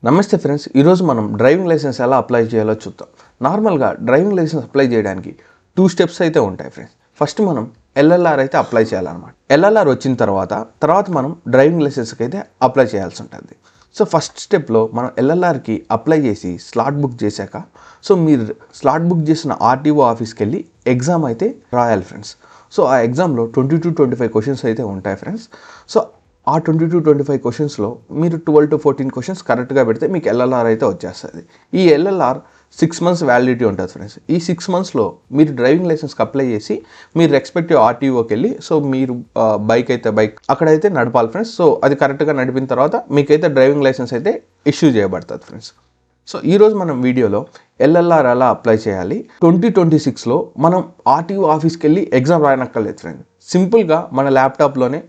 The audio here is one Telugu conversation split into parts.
నమస్తే ఫ్రెండ్స్, ఈరోజు మనం డ్రైవింగ్ లైసెన్స్ ఎలా అప్లై చేయాలో చూద్దాం. నార్మల్గా డ్రైవింగ్ లైసెన్స్ అప్లై చేయడానికి 2 స్టెప్స్ అయితే ఉంటాయి ఫ్రెండ్స్. ఫస్ట్ మనం ఎల్ఎల్ఆర్ అయితే అప్లై చేయాలన్నమాట. ఎల్ఎల్ఆర్ వచ్చిన తర్వాత మనం డ్రైవింగ్ లైసెన్స్కి అయితే అప్లై చేయాల్సి ఉంటుంది. సో ఫస్ట్ స్టెప్లో మనం ఎల్ఎల్ఆర్కి అప్లై చేసి స్లాట్ బుక్ చేశాక మీరు స్లాట్ బుక్ చేసిన ఆర్టీఓ ఆఫీస్కి వెళ్ళి ఎగ్జామ్ అయితే రాయాలి ఫ్రెండ్స్. సో ఆ ఎగ్జామ్లో 20 to 25 క్వశ్చన్స్ అయితే ఉంటాయి ఫ్రెండ్స్. సో ఆ 20 to 25 క్వశ్చన్స్లో మీరు 12 to 14 క్వశ్చన్స్ కరెక్ట్గా పెడితే మీకు ఎల్ఎల్ఆర్ అయితే వచ్చేస్తుంది. ఈ ఎల్ఎల్ఆర్ 6 months వ్యాలిడిటీ ఉంటుంది ఫ్రెండ్స్. ఈ 6 monthsలో మీరు డ్రైవింగ్ లైసెన్స్కి అప్లై చేసి మీరు రెస్పెక్టివ్ ఆర్టీఓకి వెళ్ళి మీరు బైక్ అక్కడైతే నడపాలి ఫ్రెండ్స్. సో అది కరెక్ట్గా నడిపిన తర్వాత మీకైతే డ్రైవింగ్ లైసెన్స్ అయితే ఇష్యూ చేయబడుతుంది ఫ్రెండ్స్. సో ఈరోజు మనం వీడియోలో ఎల్ఎల్ఆర్ ఎలా అప్లై చేయాలి, 2026లో మనం ఆర్టీఓ ఆఫీస్కి వెళ్ళి ఎగ్జామ్ రాయనక్కర్లేదు ఫ్రెండ్స్. సింపుల్గా మన ల్యాప్టాప్లోనే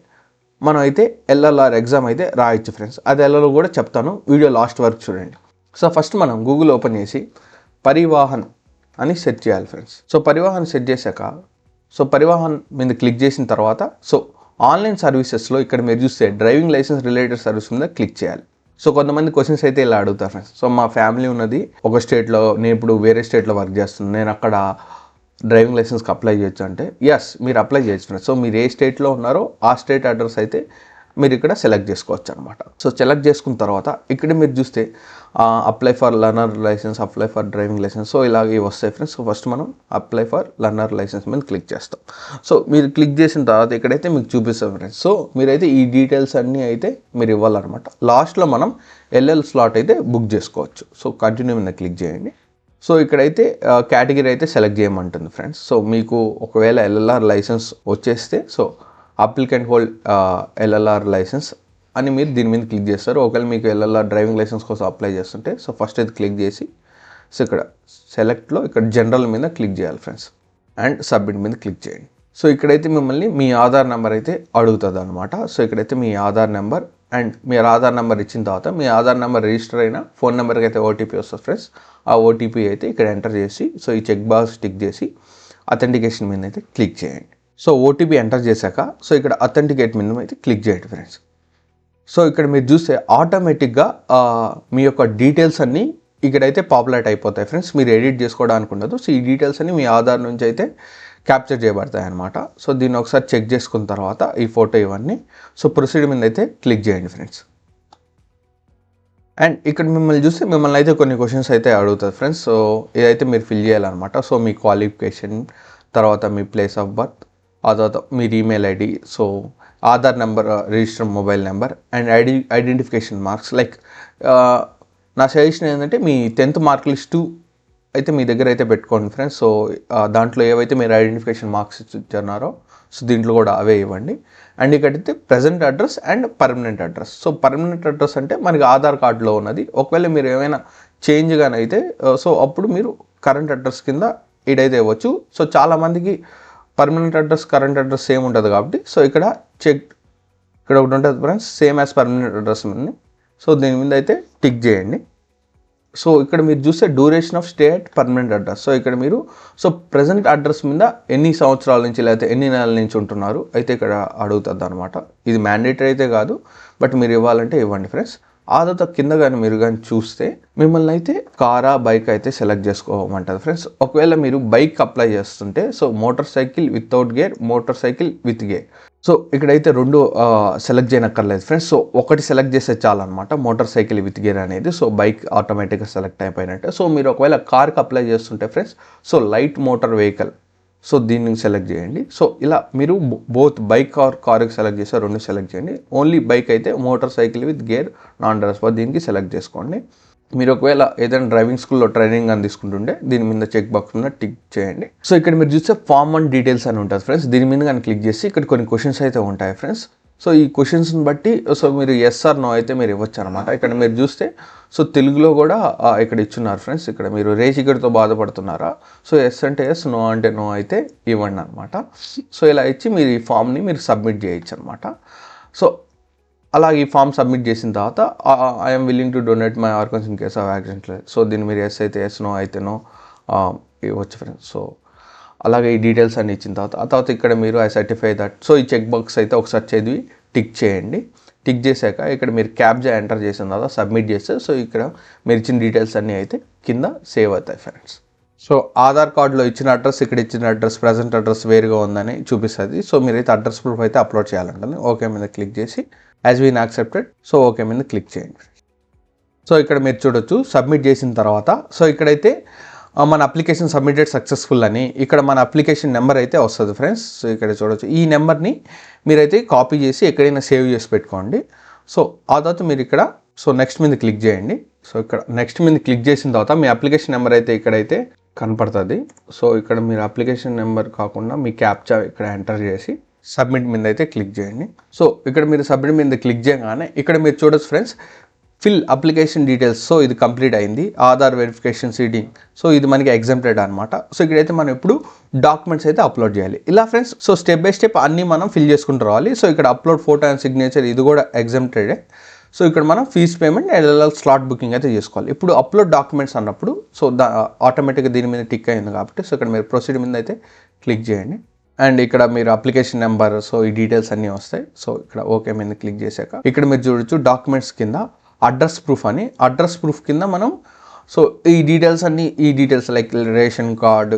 మనం అయితే ఎల్ఎల్ఆర్ ఎగ్జామ్ అయితే రాయొచ్చు ఫ్రెండ్స్. అది ఎల్ఎల్ఆర్ కూడా చెప్తాను, వీడియో లాస్ట్ వరకు చూడండి. సో ఫస్ట్ మనం గూగుల్ ఓపెన్ చేసి పరివాహన్ అని సెర్చ్ చేయాలి ఫ్రెండ్స్. సో పరివాహన్ సెర్చ్ చేశాక పరివాహన్ మీద క్లిక్ చేసిన తర్వాత ఆన్లైన్ సర్వీసెస్లో ఇక్కడ మీరు చూస్తే డ్రైవింగ్ లైసెన్స్ రిలేటెడ్ సర్వీస్ మీద క్లిక్ చేయాలి. సో కొంతమంది క్వశ్చన్స్ అయితే ఇలా అడుగుతారు ఫ్రెండ్స్. సో మా ఫ్యామిలీ ఉన్నది ఒక స్టేట్లో, నేను ఇప్పుడు వేరే స్టేట్లో వర్క్ చేస్తున్నాను, నేను అక్కడ డ్రైవింగ్ లైసెన్స్కి అప్లై చేయొచ్చు అంటే ఎస్, మీరు అప్లై చేయొచ్చు ఫ్రెండ్స్. సో మీరు ఏ స్టేట్లో ఉన్నారో ఆ స్టేట్ అడ్రస్ అయితే మీరు ఇక్కడ సెలెక్ట్ చేసుకోవచ్చు అనమాట. సో సెలెక్ట్ చేసుకున్న తర్వాత ఇక్కడ మీరు చూస్తే apply for learner licence, apply for driving licence, so ఇలాగే వస్తాయి ఫ్రెండ్స్. సో ఫస్ట్ మనం అప్లై ఫర్ లర్నర్ లైసెన్స్ మీద క్లిక్ చేస్తాం. సో మీరు క్లిక్ చేసిన తర్వాత ఇక్కడైతే మీకు చూపిస్తాం ఫ్రెండ్స్. సో మీరైతే ఈ డీటెయిల్స్ అన్నీ అయితే మీరు ఇవ్వాలన్నమాట. లాస్ట్లో మనం ఎల్ఎల్ స్లాట్ అయితే బుక్ చేసుకోవచ్చు. సో కంటిన్యూ మీద క్లిక్ చేయండి. సో ఇక్కడైతే కేటగిరీ అయితే సెలెక్ట్ చేయమంటుంది ఫ్రెండ్స్. సో మీకు ఒకవేళ ఎల్ఎల్ఆర్ లైసెన్స్ వచ్చేస్తే అప్లికెంట్ హోల్డ్ ఎల్ఎల్ఆర్ లైసెన్స్ అని మీరు దీని మీద క్లిక్ చేస్తారు. ఒకవేళ మీకు ఎల్ఎల్ఆర్ డ్రైవింగ్ లైసెన్స్ కోసం అప్లై చేస్తుంటే ఫస్ట్ అయితే క్లిక్ చేసి ఇక్కడ సెలెక్ట్లో ఇక్కడ జనరల్ మీద క్లిక్ చేయాలి ఫ్రెండ్స్ అండ్ సబ్మిట్ మీద క్లిక్ చేయండి. సో ఇక్కడైతే మిమ్మల్ని మీ ఆధార్ నెంబర్ అయితే అడుగుతుంది అనమాట. సో ఇక్కడైతే మీ ఆధార్ నెంబర్ అండ్ మీరు ఆధార్ నెంబర్ ఇచ్చిన తర్వాత మీ ఆధార్ నెంబర్ రిజిస్టర్ అయిన ఫోన్ నెంబర్కి అయితే ఓటీపీ వస్తుంది ఫ్రెండ్స్. ఆ ఓటీపీ అయితే ఇక్కడ ఎంటర్ చేసి ఈ చెక్ బాక్స్ టిక్ చేసి అథెంటికేషన్ మీద అయితే క్లిక్ చేయండి. సో ఓటీపీ ఎంటర్ చేశాక ఇక్కడ అథెంటికేట్ మీద అయితే క్లిక్ చేయండి ఫ్రెండ్స్. సో ఇక్కడ మీరు చూస్తే ఆటోమేటిక్గా మీ యొక్క డీటెయిల్స్ అన్నీ ఇక్కడైతే పాపులేట్ అయిపోతాయి ఫ్రెండ్స్. మీరు ఎడిట్ చేసుకోవడానికి ఉండదు. సో ఈ డీటెయిల్స్ అన్నీ మీ ఆధార్ నుంచి అయితే క్యాప్చర్ చేయబడతాయి అనమాట. సో దీన్ని ఒకసారి చెక్ చేసుకున్న తర్వాత ఈ ఫోటో ఇవన్నీ ప్రొసీడ్ మీద అయితే క్లిక్ చేయండి ఫ్రెండ్స్. అండ్ ఇక్కడ మిమ్మల్ని చూస్తే మిమ్మల్ని అయితే కొన్ని క్వశ్చన్స్ అయితే అడుగుతుంది ఫ్రెండ్స్. సో ఇదైతే మీరు ఫిల్ చేయాలన్నమాట. సో మీ క్వాలిఫికేషన్, తర్వాత మీ ప్లేస్ ఆఫ్ బర్త్, ఆ తర్వాత మీరు email ID, so Aadhaar number, register mobile number and identification marks. Like నా సజెషన్ ఏంటంటే మీ 10th మార్క్ లిస్టు అయితే మీ దగ్గర అయితే పెట్టుకోండి ఫ్రెండ్స్. సో దాంట్లో ఏవైతే మీరు ఐడెంటిఫికేషన్ మార్క్స్ ఇచ్చున్నారో దీంట్లో కూడా అవే ఇవ్వండి. అండ్ ఇక్కడైతే present address and permanent address. So permanent address అంటే మనకి ఆధార్ కార్డులో ఉన్నది. ఒకవేళ మీరు ఏమైనా చేంజ్ గానైతే అప్పుడు మీరు కరెంట్ అడ్రస్ కింద ఇదైతే ఇవ్వచ్చు. సో చాలామందికి permanent address current address same ఉంటుంది కాబట్టి ఇక్కడ ఇక్కడ ఒకటి ఉంటుంది friends, same as permanent address ఉంది. సో దీని మీద అయితే టిక్ చేయండి. సో ఇక్కడ మీరు చూస్తే duration of stay at permanent address. So ఇక్కడ మీరు ప్రజెంట్ అడ్రస్ మీద ఎన్ని సంవత్సరాల నుంచి లేకపోతే ఎన్ని నెలల నుంచి ఉంటున్నారు అయితే ఇక్కడ అడుగుతుంది అనమాట. ఇది మ్యాండేటరీ అయితే కాదు, బట్ మీరు ఇవ్వాలంటే ఇవ్వండి ఫ్రెండ్స్. ఆ తర్వాత కింద కానీ మీరు కానీ చూస్తే మిమ్మల్ని అయితే కారా బైక్ అయితే సెలెక్ట్ చేసుకోమంటుంది ఫ్రెండ్స్. ఒకవేళ మీరు బైక్ అప్లై చేస్తుంటే motor cycle without gear, motor cycle with gear. So ఇక్కడైతే 2 సెలెక్ట్ చేయనక్కర్లేదు ఫ్రెండ్స్. సో ఒకటి సెలెక్ట్ చేస్తే చాలన్నమాట, మోటార్ సైకిల్ విత్ గేర్ అనేది. సో బైక్ ఆటోమేటిక్గా సెలెక్ట్ అయిపోయినట్టే. సో మీరు ఒకవేళ కార్కి అప్లై చేస్తుంటే ఫ్రెండ్స్ లైట్ మోటార్ వెహికల్, దీన్ని సెలెక్ట్ చేయండి. సో ఇలా మీరు బోత్ బైక్ ఆర్ కార్కి సెలెక్ట్ చేస్తే 2 సెలెక్ట్ చేయండి. ఓన్లీ బైక్ అయితే motor cycle with gear non driver దీనికి సెలెక్ట్ చేసుకోండి. మీరు ఒకవేళ ఏదైనా డ్రైవింగ్ స్కూల్లో ట్రైనింగ్ అని తీసుకుంటుంటే దీని మీద చెక్ బాక్స్ మీద టిక్ చేయండి. సో ఇక్కడ మీరు చూస్తే ఫార్మ్ 1 డీటెయిల్స్ అని ఉంటుంది ఫ్రెండ్స్. దీని మీద కానీ క్లిక్ చేసి ఇక్కడ కొన్ని క్వశ్చన్స్ అయితే ఉంటాయి ఫ్రెండ్స్. సో ఈ క్వశ్చన్స్ని బట్టి మీరు ఎస్ ఆర్ నో అయితే మీరు ఇవ్వచ్చు అనమాట. ఇక్కడ మీరు చూస్తే తెలుగులో కూడా ఇక్కడ ఇచ్చున్నారు ఫ్రెండ్స్. ఇక్కడ మీరు రేచికడితో బాధపడుతున్నారా, ఎస్ అంటే ఎస్, నో అంటే నో అయితే ఇవ్వండి అనమాట. సో ఇలా ఇచ్చి మీరు ఈ ఫామ్ని మీరు సబ్మిట్ చేయొచ్చు అనమాట. సో అలాగే ఈ ఫామ్ సబ్మిట్ చేసిన తర్వాత I'm willing to donate my organs in case of accident. So దీన్ని మీరు ఎస్ అయితే ఎస్, నో అయితే నో ఇవ్వచ్చు ఫ్రెండ్స్. సో అలాగే ఈ డీటెయిల్స్ అన్ని ఇచ్చిన తర్వాత ఇక్కడ మీరు ఐ సర్టిఫై దట్. సో ఈ చెక్ బాక్స్ అయితే ఒకసారి చదివి టిక్ చేయండి. టిక్ చేశాక ఇక్కడ మీరు క్యాప్చా ఎంటర్ చేసిన తర్వాత సబ్మిట్ చేస్తే సో ఇక్కడ మీరు ఇచ్చిన డీటెయిల్స్ అన్నీ అయితే కింద సేవ్ అవుతాయి ఫ్రెండ్స్. సో ఆధార్ కార్డులో ఇచ్చిన అడ్రస్ ఇక్కడ ఇచ్చిన అడ్రస్ ప్రజెంట్ అడ్రస్ వేరుగా ఉందని చూపిస్తుంది. సో మీరైతే అడ్రస్ ప్రూఫ్ అయితే అప్లోడ్ చేయాలంటుంది. ఓకే మీద క్లిక్ చేసి has been accepted, so okay మీద క్లిక్ చేయండి. సో ఇక్కడ మీరు చూడొచ్చు సబ్మిట్ చేసిన తర్వాత సో ఇక్కడైతే మన అప్లికేషన్ సబ్మిటెడ్ సక్సెస్ఫుల్ అని ఇక్కడ మన అప్లికేషన్ నెంబర్ అయితే వస్తుంది ఫ్రెండ్స్. సో ఇక్కడ చూడొచ్చు ఈ నెంబర్ని మీరైతే కాపీ చేసి ఎక్కడైనా సేవ్ చేసి పెట్టుకోండి. సో ఆ తర్వాత మీరు ఇక్కడ సో నెక్స్ట్ మీద క్లిక్ చేయండి. సో ఇక్కడ నెక్స్ట్ మీద క్లిక్ చేసిన తర్వాత మీ అప్లికేషన్ నెంబర్ అయితే ఇక్కడైతే కనపడుతుంది. సో ఇక్కడ మీరు అప్లికేషన్ నెంబర్ కాకుండా మీ క్యాప్చా ఇక్కడ ఎంటర్ చేసి సబ్మిట్ మీద అయితే క్లిక్ చేయండి. సో ఇక్కడ మీరు సబ్మిట్ మీద క్లిక్ చేయగానే ఇక్కడ మీరు చూడొచ్చు friends fill application details. So ఇది కంప్లీట్ అయింది. ఆధార్ వెరిఫికేషన్ సీడింగ్, సో ఇది మనకి ఎగ్జామ్టెడ్ అనమాట. సో ఇక్కడైతే మనం ఇప్పుడు డాక్యుమెంట్స్ అయితే అప్లోడ్ చేయాలి ఇలా friends. So step by step అన్నీ మనం ఫిల్ చేసుకుంటూ రావాలి. సో ఇక్కడ అప్లోడ్ ఫోటో అండ్ సిగ్నేచర్ ఇది కూడా ఎగ్జామ్టెడే. సో ఇక్కడ మనం fees payment LLR slot booking అయితే చేసుకోవాలి. ఇప్పుడు అప్లోడ్ డాక్యుమెంట్స్ అన్నప్పుడు సో ఆటోమేటిక్గా దీని మీద టిక్ అయింది కాబట్టి సో ఇక్కడ మీరు ప్రొసీడ్ మీద అయితే క్లిక్ చేయండి. అండ్ ఇక్కడ మీరు అప్లికేషన్ నెంబర్ సో ఈ డీటెయిల్స్ అన్నీ వస్తాయి. సో ఇక్కడ ఓకే మీద క్లిక్ చేశాక ఇక్కడ మీరు చూడొచ్చు డాక్యుమెంట్స్ కింద అడ్రస్ ప్రూఫ్ అని, అడ్రస్ ప్రూఫ్ కింద మనం సో ఈ డీటెయిల్స్ అన్నీ ఈ details like ration card,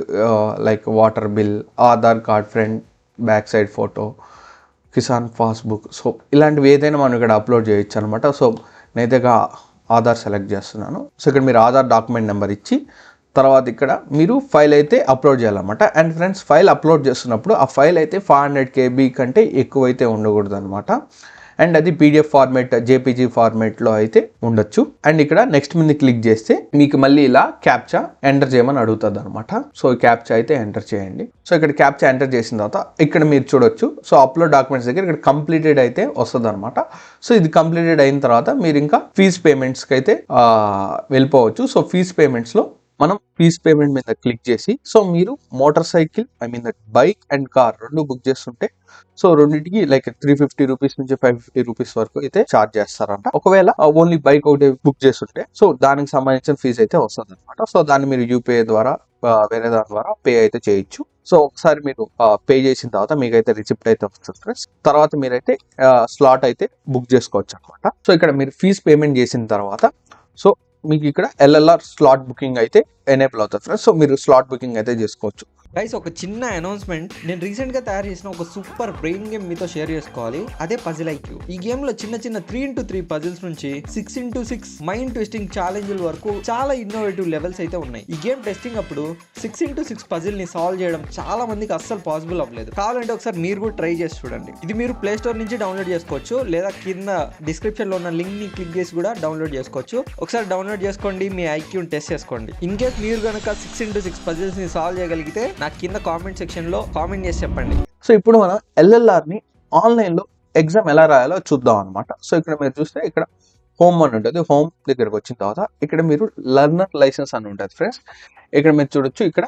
like water bill, Aadhaar card front back side photo, Kisan passbook, so ఇలాంటివి ఏదైనా మనం ఇక్కడ అప్లోడ్ చేయొచ్చు అనమాట. సో నేనైతే ఆధార్ సెలెక్ట్ చేస్తున్నాను. సో ఇక్కడ మీరు ఆధార్ డాక్యుమెంట్ నెంబర్ ఇచ్చి తర్వాత ఇక్కడ మీరు ఫైల్ అయితే అప్లోడ్ చేయాలన్నమాట. అండ్ ఫ్రెండ్స్ ఫైల్ అప్లోడ్ చేస్తున్నప్పుడు ఆ ఫైల్ అయితే 500 KB కంటే ఎక్కువైతే ఉండకూడదు అనమాట. అండ్ అది PDF ఫార్మేట్, JPG ఫార్మేట్లో అయితే ఉండొచ్చు. అండ్ ఇక్కడ నెక్స్ట్ మీద క్లిక్ చేస్తే మీకు మళ్ళీ ఇలా క్యాప్చా ఎంటర్ చేయమని అడుగుతుంది అనమాట. సో క్యాప్చా అయితే ఎంటర్ చేయండి. సో ఇక్కడ క్యాప్చా ఎంటర్ చేసిన తర్వాత ఇక్కడ మీరు చూడొచ్చు సో అప్లోడ్ డాక్యుమెంట్స్ దగ్గర ఇక్కడ కంప్లీటెడ్ అయితే వస్తుంది అనమాట. సో ఇది కంప్లీటెడ్ అయిన తర్వాత మీరు ఇంకా ఫీజ్ పేమెంట్స్కి అయితే వెళ్ళిపోవచ్చు. సో ఫీజ్ పేమెంట్స్లో మనం ఫీజ్ పేమెంట్ మీద క్లిక్ చేసి సో మీరు motor cycle bike and car రెండు బుక్ చేస్తుంటే సో రెండింటికి లైక్ 350 రూపీస్ నుంచి 550 రూపీస్ వరకు అయితే ఛార్జ్ చేస్తారంట. ఒకవేళ ఓన్లీ బైక్ ఒకటి బుక్ చేస్తుంటే సో దానికి సంబంధించిన ఫీజు అయితే వస్తుంది అనమాట. సో దాన్ని మీరు UPI ద్వారా వేరే దాని ద్వారా పే అయితే చేయొచ్చు. సో ఒకసారి మీరు పే చేసిన తర్వాత మీకైతే రిసిప్ట్ అయితే వస్తుంది ఫ్రెండ్స్. తర్వాత మీరైతే స్లాట్ అయితే బుక్ చేసుకోవచ్చు అనమాట. సో ఇక్కడ మీరు ఫీజ్ పేమెంట్ చేసిన తర్వాత సో మీకు ఇక్కడ LLR స్లాట్ బుకింగ్ అయితే ఎనేబుల్ అవుతుంది ఫ్రెండ్స్. సో మీరు స్లాట్ బుకింగ్ అయితే చేసుకోవచ్చు. గైస్ ఒక చిన్న అనౌన్స్మెంట్, నేను రీసెంట్గా తయారు చేసిన ఒక సూపర్ బ్రెయిన్ గేమ్ మీతో షేర్ చేసుకోవాలి. అదే పజిల్ IQ. ఈ గేమ్లో చిన్న 3x3 పజిల్స్ నుంచి 6x6 మైండ్ ట్విస్టింగ్ ఛాలెంజ్ల వరకు చాలా ఇన్నోవేటివ్ లెవెల్స్ అయితే ఉన్నాయి. ఈ గేమ్ టెస్టింగ్ అప్పుడు 6x6 పజిల్ ని సాల్వ్ చేయడం చాలా మందికి అస్సలు పాసిబుల్ అవ్వలేదు. కావాలంటే ఒకసారి మీరు కూడా ట్రై చేసి చూడండి. ఇది మీరు ప్లే స్టోర్ నుంచి డౌన్లోడ్ చేసుకోవచ్చు, లేదా కింద డిస్క్రిప్షన్ లో ఉన్న లింక్ ని క్లిక్ చేసి కూడా డౌన్లోడ్ చేసుకోవచ్చు. ఒకసారి డౌన్లోడ్ చేసుకోండి, మీ IQని టెస్ట్ చేసుకోండి. ఇన్ కేస్ మీరు కనుక 6x6 పజిల్స్ ని సాల్వ్ చేయగలిగితే నాకు కింద కామెంట్ సెక్షన్ లో కామెంట్ చేసి చెప్పండి. సో ఇప్పుడు మనం LLR ని ఆన్లైన్ లో ఎగ్జామ్ ఎలా రాయాలో చూద్దాం అనమాట. సో ఇక్కడ మీరు చూస్తే ఇక్కడ హోమ్ అని ఉంటుంది. హోమ్ దగ్గరకు వచ్చిన తర్వాత ఇక్కడ మీరు లర్నర్ లైసెన్స్ అని ఉంటుంది ఫ్రెండ్స్. ఇక్కడ మీరు చూడొచ్చు ఇక్కడ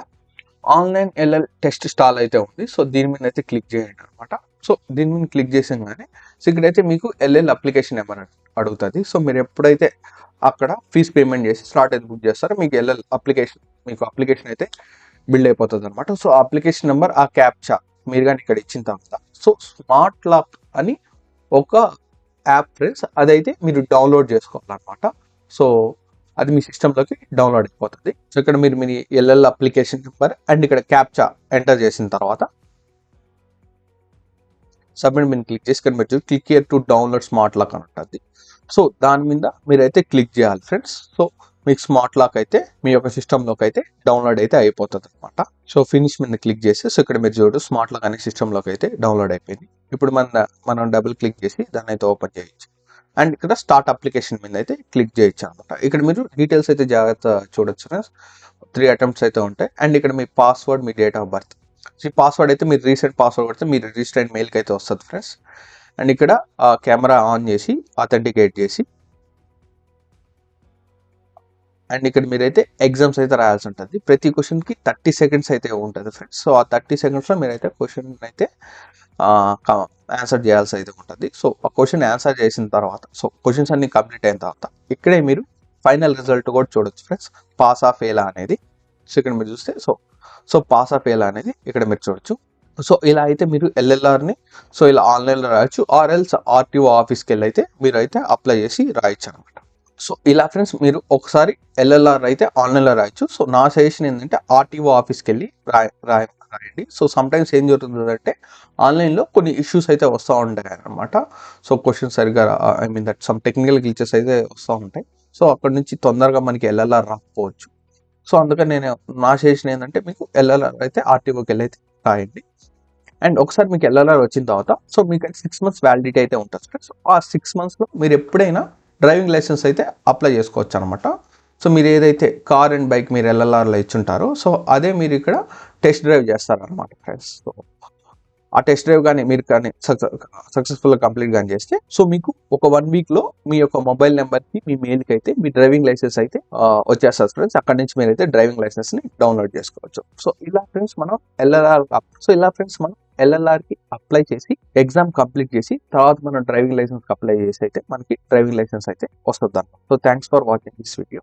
ఆన్లైన్ LL టెస్ట్ స్టాల్ అయితే ఉంది. సో దీని మీద అయితే క్లిక్ చేయండి అనమాట. సో దీని మీద క్లిక్ చేసాగానే సో ఇక్కడైతే మీకు LL అప్లికేషన్ నెంబర్ అడుగుతుంది. సో మీరు ఎప్పుడైతే అక్కడ ఫీజ్ పేమెంట్ చేసి స్లాట్ అయితే బుక్ చేస్తారో మీకు LL అప్లికేషన్ అయితే బిల్డ్ అయిపోతుంది అనమాట. సో అప్లికేషన్ నెంబర్ ఆ క్యాప్చా మీరు కానీ ఇక్కడ ఇచ్చిన తర్వాత సో స్మార్ట్ లాక్ అని ఒక యాప్ ఫ్రెండ్స్, అదైతే మీరు డౌన్లోడ్ చేసుకోవాలన్నమాట. సో అది మీ సిస్టంలోకి డౌన్లోడ్ అయిపోతుంది. సో ఇక్కడ మీరు మీ LL అప్లికేషన్ నెంబర్ అండ్ ఇక్కడ క్యాప్చా ఎంటర్ చేసిన తర్వాత సబ్మిట్ మీద క్లిక్ చేసి ఇక్కడ మీరు click here to download smart lock అని ఉంటుంది. సో దాని మీద మీరైతే క్లిక్ చేయాలి ఫ్రెండ్స్. సో మీకు స్మార్ట్ లాక్ అయితే మీ యొక్క సిస్టంలోకి అయితే డౌన్లోడ్ అయితే అయిపోతుంది అనమాట. సో ఫినిష్ మీద క్లిక్ చేసి సో ఇక్కడ మీరు చూడు స్మార్ట్ లాక్ అనే సిస్టంలోకి అయితే డౌన్లోడ్ అయిపోయింది. ఇప్పుడు మనం డబుల్ క్లిక్ చేసి దాన్ని అయితే ఓపెన్ చేయొచ్చు. అండ్ ఇక్కడ స్టార్ట్ అప్లికేషన్ మీద అయితే క్లిక్ చేయొచ్చు అనమాట. ఇక్కడ మీరు డీటెయిల్స్ అయితే జాగ్రత్త చూడొచ్చు ఫ్రెండ్స్. 3 అటెంప్ట్స్ అయితే ఉంటాయి. అండ్ ఇక్కడ మీ పాస్వర్డ్, మీ డేట్ ఆఫ్ బర్త్, ఈ పాస్వర్డ్ అయితే మీరు రీసెంట్ పాస్వర్డ్ కొడితే మీరు రిజిస్టర్ అయిన మెయిల్కి అయితే వస్తుంది ఫ్రెండ్స్. అండ్ ఇక్కడ కెమెరా ఆన్ చేసి అథెంటికేట్ చేసి అండ్ ఇక్కడ మీరైతే ఎగ్జామ్స్ అయితే రాయాల్సి ఉంటుంది. ప్రతి క్వశ్చన్కి 30 సెకండ్స్ అయితే ఉంటుంది ఫ్రెండ్స్. సో ఆ 30 సెకండ్స్లో మీరైతే క్వశ్చన్ అయితే ఆన్సర్ చేయాల్సి అయితే ఉంటుంది. సో ఆ క్వశ్చన్ ఆన్సర్ చేసిన తర్వాత సో క్వశ్చన్స్ అన్ని కంప్లీట్ అయిన తర్వాత ఇక్కడే మీరు ఫైనల్ రిజల్ట్ కూడా చూడొచ్చు ఫ్రెండ్స్, పాస్ ఆ ఫెయిల్ అనేది. సో ఇక్కడ మీరు చూస్తే సో పాస్ ఆ ఫెయిల్ అనేది ఇక్కడ మీరు చూడొచ్చు. సో ఇలా అయితే మీరు ఎల్ఎల్ఆర్ని సో ఇలా ఆన్లైన్లో రాయొచ్చు, ఆర్ ఎల్స్ ఆర్టీఓ ఆఫీస్కి వెళ్ళి అయితే మీరు అయితే అప్లై చేసి రాయొచ్చు అనమాట. సో ఇలా ఫ్రెండ్స్ మీరు ఒకసారి ఎల్ఎల్ఆర్ అయితే ఆన్లైన్లో రాయొచ్చు. సో నా సజెషన్ ఏంటంటే ఆర్టీఓ ఆఫీస్కి వెళ్ళి రాయండి. సో సమ్టైమ్స్ ఏం జరుగుతుందంటే ఆన్లైన్లో కొన్ని ఇష్యూస్ అయితే వస్తూ ఉంటాయి అనమాట. సో క్వశ్చన్స్ సరిగ్గా I mean that some technical glitches అయితే వస్తూ ఉంటాయి. సో అక్కడ నుంచి తొందరగా మనకి ఎల్ఎల్ఆర్ రాకపోవచ్చు. సో అందుకని నేను నా సజెషన్ ఏంటంటే మీకు ఎల్ఎల్ఆర్ అయితే ఆర్టీఓకి వెళ్ళి అయితే రాయండి. అండ్ ఒకసారి మీకు ఎల్ఎల్ఆర్ వచ్చిన తర్వాత సో మీకు 6 months వ్యాలిడిటీ అయితే ఉంటుంది ఫ్రెండ్స్. సో ఆ 6 monthsలో మీరు ఎప్పుడైనా డ్రైవింగ్ లైసెన్స్ అయితే అప్లై చేసుకోవచ్చు అనమాట. సో మీరు ఏదైతే కార్ అండ్ బైక్ మీరు ఎల్ఎల్ఆర్లో ఇచ్చుంటారో సో అదే మీరు ఇక్కడ టెస్ట్ డ్రైవ్ చేస్తారనమాట ఫ్రెండ్స్. సో ఆ టెస్ట్ డ్రైవ్ కానీ మీరు కానీ సక్సెస్ఫుల్గా కంప్లీట్ కానీ చేస్తే సో మీకు ఒక 1 weekలో మీ యొక్క మొబైల్ నెంబర్కి మీ మెయిల్కి అయితే మీ డ్రైవింగ్ లైసెన్స్ అయితే వచ్చేస్తారు ఫ్రెండ్స్. అక్కడ నుంచి మీరు అయితే డ్రైవింగ్ లైసెన్స్ని డౌన్లోడ్ చేసుకోవచ్చు. సో ఇలా ఫ్రెండ్స్ మనం ఎల్ఎల్ఆర్కి అప్లై చేసి ఎగ్జామ్ కంప్లీట్ చేసి తర్వాత మనం డ్రైవింగ్ లైసెన్స్కి అప్లై చేసి అయితే మనకి డ్రైవింగ్ లైసెన్స్ అయితే వస్తుంది. So thanks for watching this video.